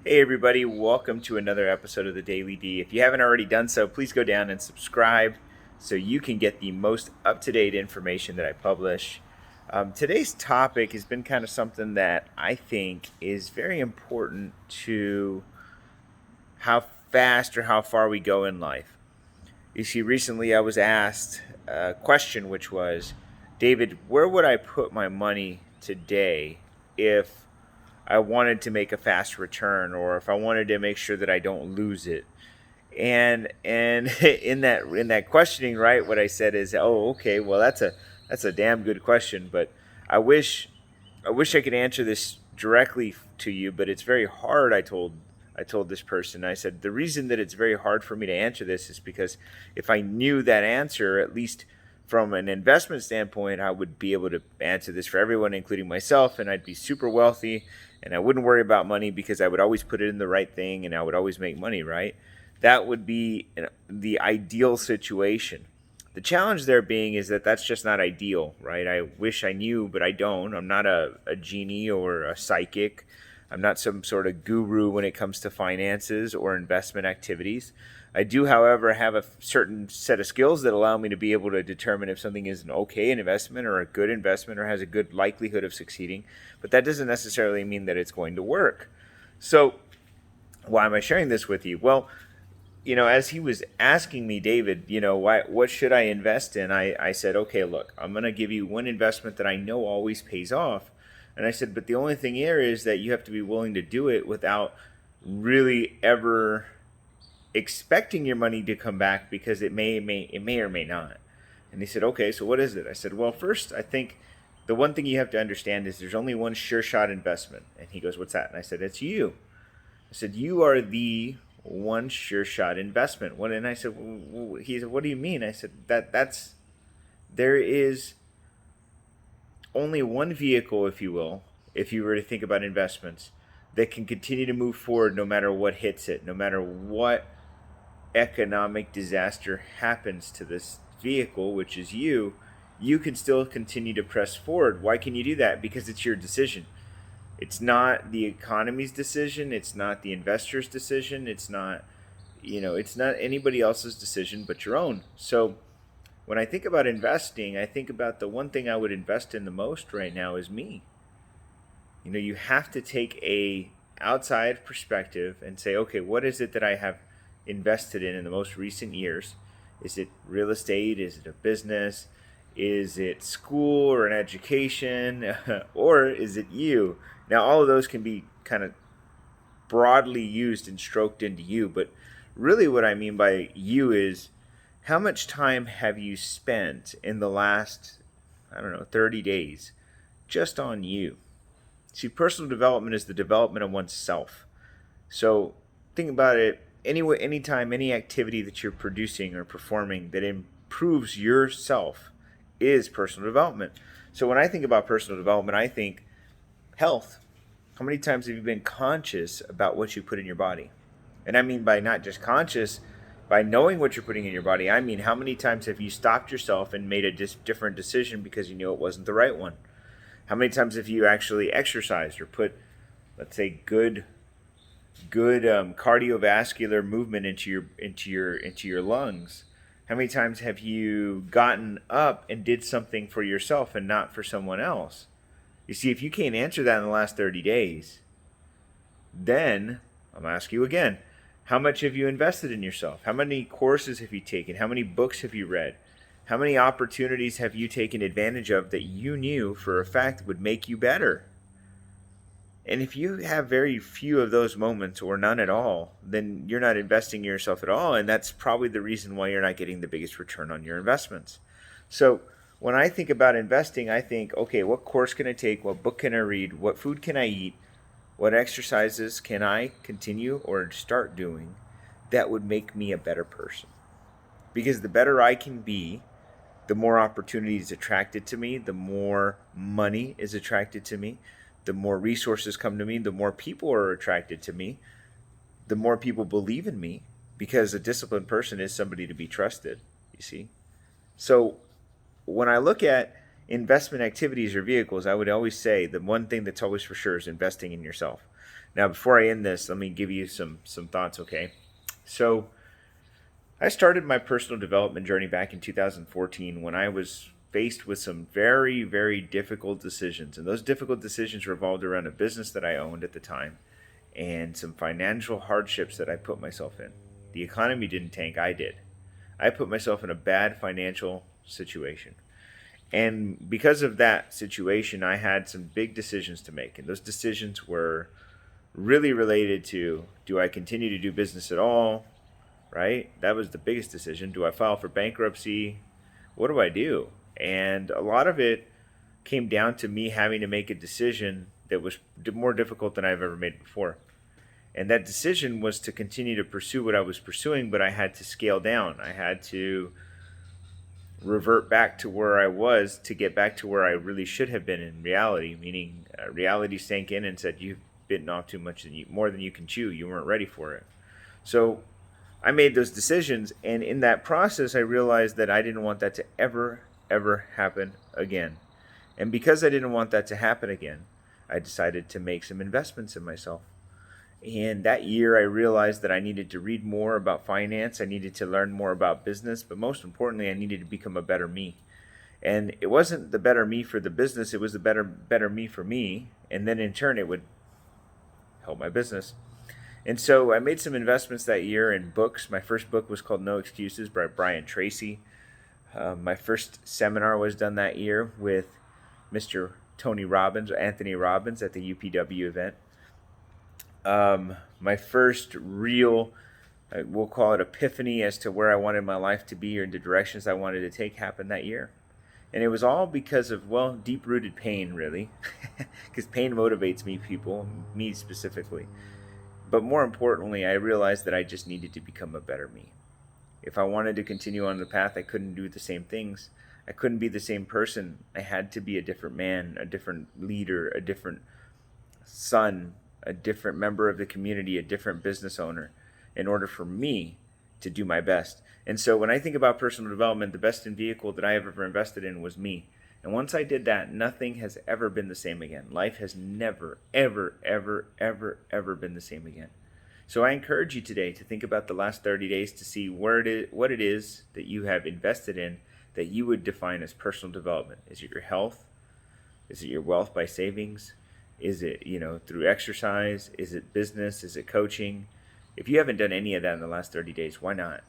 Hey, everybody, welcome to another episode of the Daily D. If you haven't already done so, please go down and subscribe so you can get the most up to date information that I publish. Today's topic has been kind of something that I think is very important to how fast or how far we go in life. You see, recently I was asked a question which was, David, where would I put my money today if I wanted to make a fast return or if I wanted to make sure that I don't lose it? And in that questioning, right, what I said is, oh, okay, well that's a damn good question, but I wish I could answer this directly to you, but it's very hard. I told this person. I said the reason that it's very hard for me to answer this is because if I knew that answer, at least from an investment standpoint, I would be able to answer this for everyone, including myself, and I'd be super wealthy, and I wouldn't worry about money because I would always put it in the right thing, and I would always make money, right? That would be the ideal situation. The challenge there being is that that's just not ideal, right? I wish I knew, but I don't. I'm not a genie or a psychic. I'm not some sort of guru when it comes to finances or investment activities. I do, however, have a certain set of skills that allow me to be able to determine if something is an okay investment or a good investment or has a good likelihood of succeeding. But that doesn't necessarily mean that it's going to work. So, why am I sharing this with you? Well, as he was asking me, David, what should I invest in? I said, okay, look, I'm going to give you one investment that I know always pays off. And I said, but the only thing here is that you have to be willing to do it without really ever expecting your money to come back because it may or may not. And he said, okay, so what is it? I said, well, first, I think the one thing you have to understand is there's only one sure shot investment. And he goes, what's that? And I said, it's you. I said, you are the one sure shot investment. What? And I said, he said, what do you mean? I said, there is only one vehicle, if you will, if you were to think about investments, that can continue to move forward no matter what hits it, no matter what economic disaster happens to this vehicle, which is you can still continue to press forward. Why can you do that? Because it's your decision. It's not the economy's decision. It's not the investor's decision. It's not anybody else's decision but your own. So when I think about investing, I think about the one thing I would invest in the most right now is me. You have to take a outside perspective and say, okay, what is it that I have invested in the most recent years? Is it real estate? Is it a business? Is it school or an education? Or is it you? Now, all of those can be kind of broadly used and stroked into you, but really what I mean by you is how much time have you spent in the last, I don't know, 30 days just on you? See, personal development is the development of oneself. So think about it. Anyway, anytime, any activity that you're producing or performing that improves yourself is personal development. So when I think about personal development, I think health. How many times have you been conscious about what you put in your body? And I mean by not just conscious, by knowing what you're putting in your body, I mean how many times have you stopped yourself and made a different decision because you knew it wasn't the right one? How many times have you actually exercised or put, let's say, good cardiovascular movement into your lungs? How many times have you gotten up and did something for yourself and not for someone else? You see, if you can't answer that in the last 30 days, then I'll ask you again, how much have you invested in yourself? How many courses have you taken? How many books have you read? How many opportunities have you taken advantage of that you knew for a fact would make you better? And if you have very few of those moments or none at all, then you're not investing in yourself at all. And that's probably the reason why you're not getting the biggest return on your investments. So when I think about investing, I think, okay, what course can I take? What book can I read? What food can I eat? What exercises can I continue or start doing that would make me a better person? Because the better I can be, the more opportunity is attracted to me, the more money is attracted to me, the more resources come to me, the more people are attracted to me, the more people believe in me, because a disciplined person is somebody to be trusted, you see? So when I look at investment activities or vehicles, I would always say the one thing that's always for sure is investing in yourself. Now, before I end this, let me give you some thoughts, okay? So, I started my personal development journey back in 2014 when I was faced with some very, very difficult decisions. And those difficult decisions revolved around a business that I owned at the time and some financial hardships that I put myself in. The economy didn't tank, I did. I put myself in a bad financial situation. And because of that situation, I had some big decisions to make. And those decisions were really related to, do I continue to do business at all? Right? That was the biggest decision. Do I file for bankruptcy? What do I do? And a lot of it came down to me having to make a decision that was more difficult than I've ever made before. And that decision was to continue to pursue what I was pursuing, but I had to scale down. I had to revert back to where I was to get back to where I really should have been in reality, meaning reality sank in and said, you've bitten off too much, more than you can chew. You weren't ready for it. So I made those decisions, and in that process, I realized that I didn't want that to ever happen again. And because I didn't want that to happen again, I decided to make some investments in myself. And that year, I realized that I needed to read more about finance. I needed to learn more about business. But most importantly, I needed to become a better me. And it wasn't the better me for the business. It was the better me for me. And then in turn, it would help my business. And so I made some investments that year in books. My first book was called No Excuses by Brian Tracy. My first seminar was done that year with Mr. Tony Robbins, Anthony Robbins, at the UPW event. My first real, we'll call it epiphany as to where I wanted my life to be or the directions I wanted to take happened that year. And it was all because of, well, deep-rooted pain, really. Because pain motivates me specifically. But more importantly, I realized that I just needed to become a better me. If I wanted to continue on the path, I couldn't do the same things. I couldn't be the same person. I had to be a different man, a different leader, a different son, a different member of the community, a different business owner, in order for me to do my best. And so when I think about personal development, the best vehicle that I have ever invested in was me. And once I did that, nothing has ever been the same again. Life has never, ever, ever, ever, ever been the same again. So I encourage you today to think about the last 30 days to see what it is that you have invested in that you would define as personal development. Is it your health? Is it your wealth by savings? Is it, through exercise? Is it business? Is it coaching? If you haven't done any of that in the last 30 days, why not?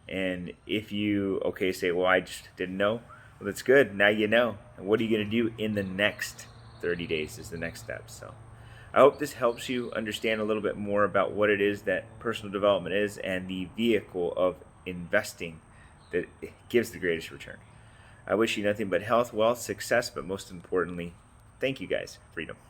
And if you, say, well, I just didn't know. Well, that's good. Now you know. And what are you going to do in the next 30 days is the next step. So I hope this helps you understand a little bit more about what it is that personal development is and the vehicle of investing that gives the greatest return. I wish you nothing but health, wealth, success, but most importantly, thank you guys. Freedom.